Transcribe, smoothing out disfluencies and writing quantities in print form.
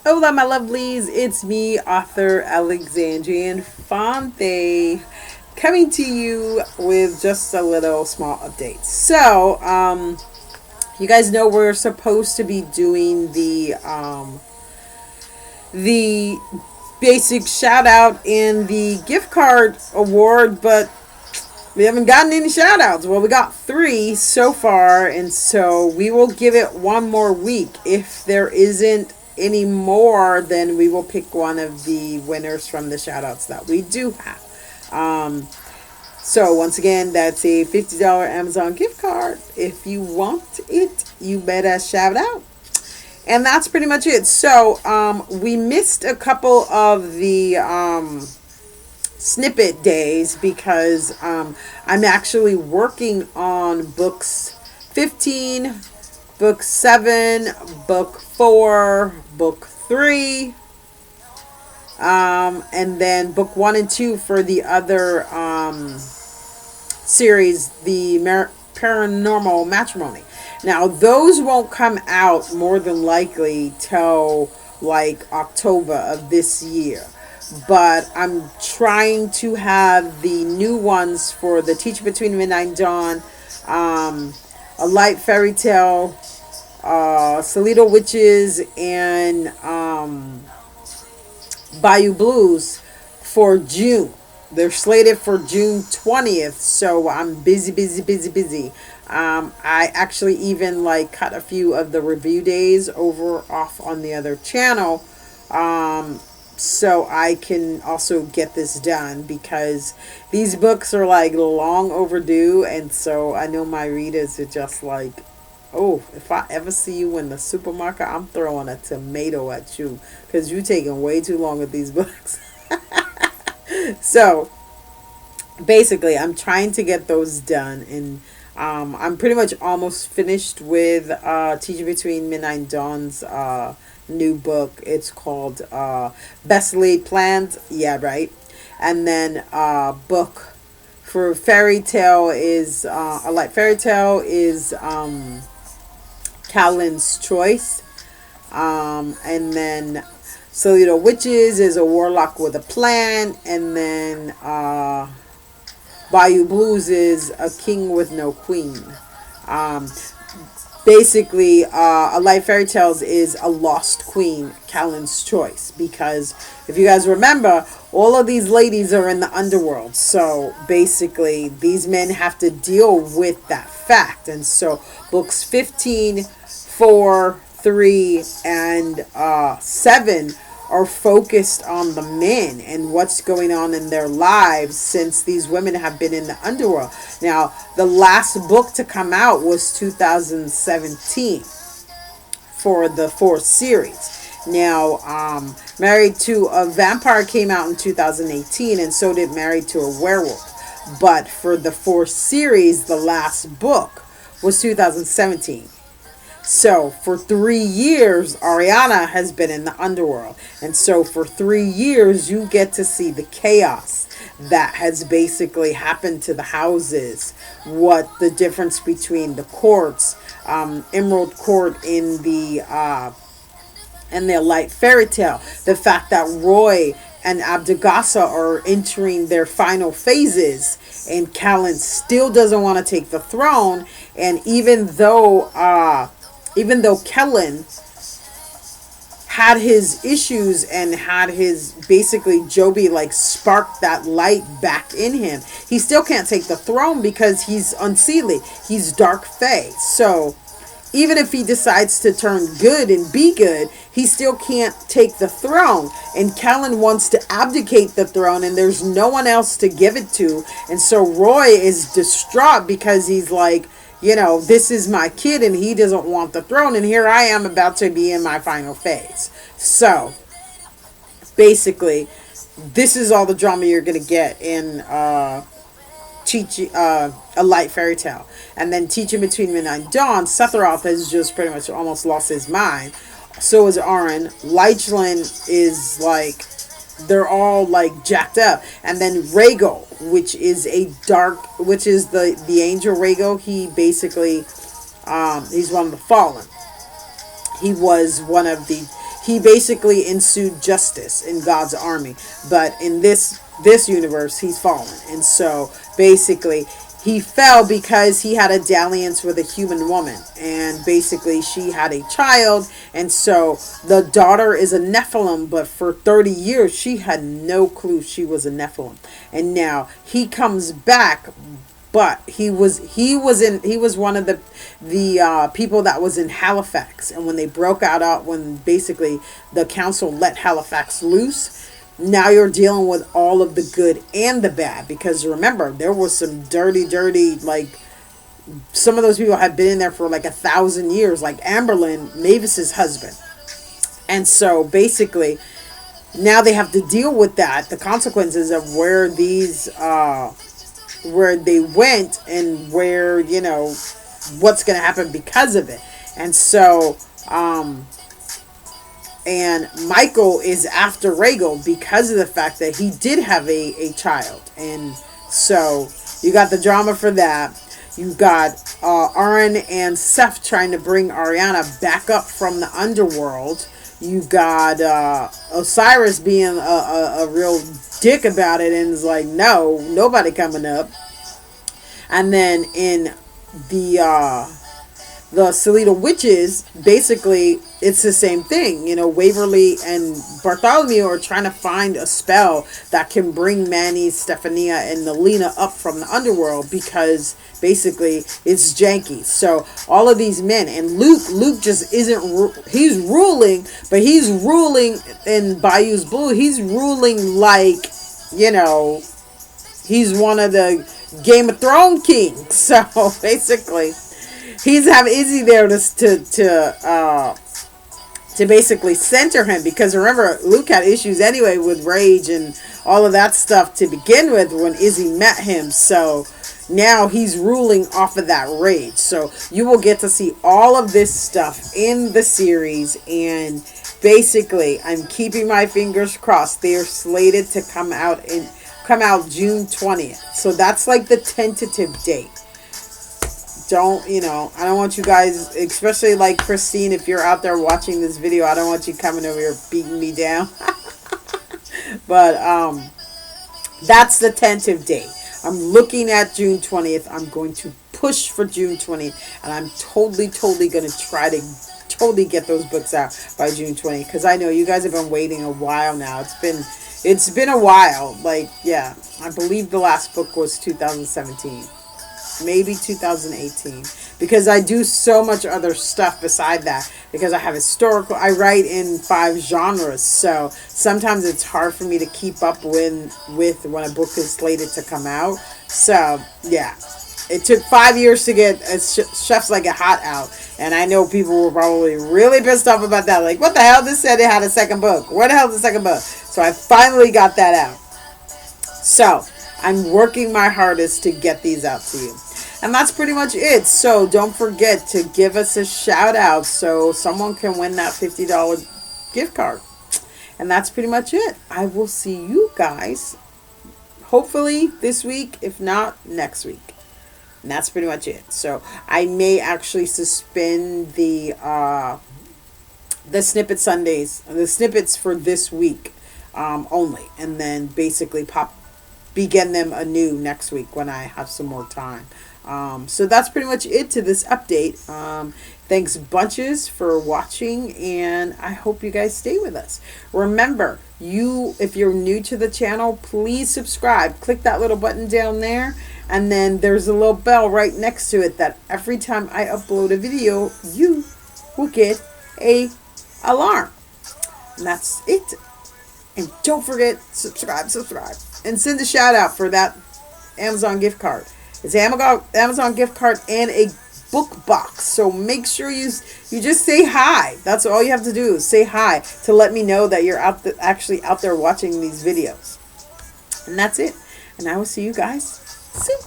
Hola, my lovelies. It's me, author Alexandrian Fonte, coming to you with just a little small update. You guys know we're supposed to be doing the basic shout out in the gift card award, but we haven't gotten any shout outs. Well, we got 3 so far, and so we will give it one more week. If there isn't any more, then we will pick one of the winners from the shout outs that we do have. So, once again, that's a $50 Amazon gift card. If you want it, you better shout out. And that's pretty much it. So, we missed a couple of the snippet days because I'm actually working on books 15, book 7, book 4, book 3, and then book 1 and 2 for the other series, the Paranormal Matrimony. Now, those won't come out more than likely till like October of this year, but I'm trying to have the new ones for the Teacher Between Midnight and Dawn, A Light Fairy Tale, Salito Witches, and Bayou Blues for June. They're slated for June 20th, so I'm busy, busy, busy, busy. I actually even like cut a few of the review days over off on the other channel, so I can also get this done because these books are like long overdue, and so I know my readers are just like, oh, if I ever see you in the supermarket, I'm throwing a tomato at you because you're taking way too long with these books. So basically, I'm trying to get those done, and I'm pretty much almost finished with Teacher Between Midnight and Dawn's new book. It's called Best Laid Plans. Yeah, right. And then book for Fairy Tale is A Light Fairy Tale is Callan's Choice. And then Salito Witches is a warlock with a plan, and then Bayou Blues is a king with no queen. Um, Basically, A Light Fairy Tales is a lost queen, Callan's Choice, because if you guys remember, all of these ladies are in the underworld. So basically, these men have to deal with that fact. And so books 15, 4, 3, and 7 are focused on the men and what's going on in their lives since these women have been in the underworld. Now, the last book to come out was 2017 for the 4th series. Now, Married to a Vampire came out in 2018, and so did Married to a Werewolf. But for the 4th series, the last book was 2017. So for 3 years, Ariana has been in the underworld. And so for 3 years, you get to see the chaos that has basically happened to the houses. What the difference between the courts, Emerald Court in the Light Fairy Tale. The fact that Roy and Abdugasa are entering their final phases, and Callan still doesn't want to take the throne. And even though Kellen had his issues and had his basically Joby like spark that light back in him, he still can't take the throne because he's unseelie. He's dark fae. So even if he decides to turn good and be good, he still can't take the throne. And Kellen wants to abdicate the throne, and there's no one else to give it to. And so Roy is distraught because he's like, this is my kid and he doesn't want the throne. And here I am about to be in my final phase. So basically, this is all the drama you're going to get in A Light Fairy Tale. And then Teaching Between Midnight and Dawn, Sephiroth has just pretty much almost lost his mind. So is Aaron. Leichlin is like, they're all like jacked up. And then Rhaego, which is the angel Rhaego. He basically, he's one of the fallen. He was one of the he basically ensued justice in God's army. But in this universe, he's fallen. And so basically he fell because he had a dalliance with a human woman, and basically she had a child, and so the daughter is a Nephilim, but for 30 years she had no clue she was a Nephilim. And now he comes back, but he was one of the people that was in Halifax, and when they broke out, when basically the council let Halifax loose, now you're dealing with all of the good and the bad, because remember, there was some dirty, like, some of those people had been in there for like 1,000 years, like Amberlin, Mavis's husband. And so basically now they have to deal with that, the consequences of where these where they went, and where, you know, what's going to happen because of it. And so and Michael is after Regal because of the fact that he did have a child. And so you got the drama for that. You got Aaron and Seth trying to bring Ariana back up from the underworld. You got Osiris being a real dick about it, and is like, no, nobody coming up. And then in the Salida witches, basically it's the same thing. You know, Waverly and Bartholomew are trying to find a spell that can bring Manny, Stephania, and Nelena up from the underworld, because basically it's janky. So all of these men, and Luke just isn't, he's ruling, but he's ruling in Bayou's Blue, he's ruling like, you know, he's one of the Game of Thrones kings. So basically he's have Izzy there to basically center him, because remember, Luke had issues anyway with rage and all of that stuff to begin with when Izzy met him. So now he's ruling off of that rage. So you will get to see all of this stuff in the series, and basically I'm keeping my fingers crossed. They are slated to come out June 20th. So that's like the tentative date. Don't, you know, I don't want you guys, especially like Christine, if you're out there watching this video, I don't want you coming over here beating me down. But that's the tentative date. I'm looking at June 20th. I'm going to push for June 20th, and I'm totally going to try to totally get those books out by June 20th, because I know you guys have been waiting a while now. It's been a while. Like, yeah, I believe the last book was 2017. Maybe 2018, because I do so much other stuff beside that, because I have historical, I write in 5 genres, so sometimes it's hard for me to keep up with when a book is slated to come out. So yeah, it took 5 years to get Chef's Like a Hot out, and I know people were probably really pissed off about that, like, what the hell, this said it had a second book, where the hell is the second book? So I finally got that out. So I'm working my hardest to get these out to you. And that's pretty much it. So don't forget to give us a shout out so someone can win that $50 gift card. And that's pretty much it. I will see you guys hopefully this week, if not next week. And that's pretty much it. So I may actually suspend the snippet Sundays, the snippets for this week only, and then basically begin them anew next week when I have some more time. So that's pretty much it to this update. Thanks bunches for watching, and I hope you guys stay with us. Remember, if you're new to the channel, please subscribe. Click that little button down there, and then there's a little bell right next to it that every time I upload a video, you will get a alarm. And that's it. And don't forget, subscribe, and send a shout out for that Amazon gift card. It's an Amazon gift card and a book box. So make sure you just say hi. That's all you have to do, is say hi to let me know that you're actually out there watching these videos. And that's it. And I will see you guys soon.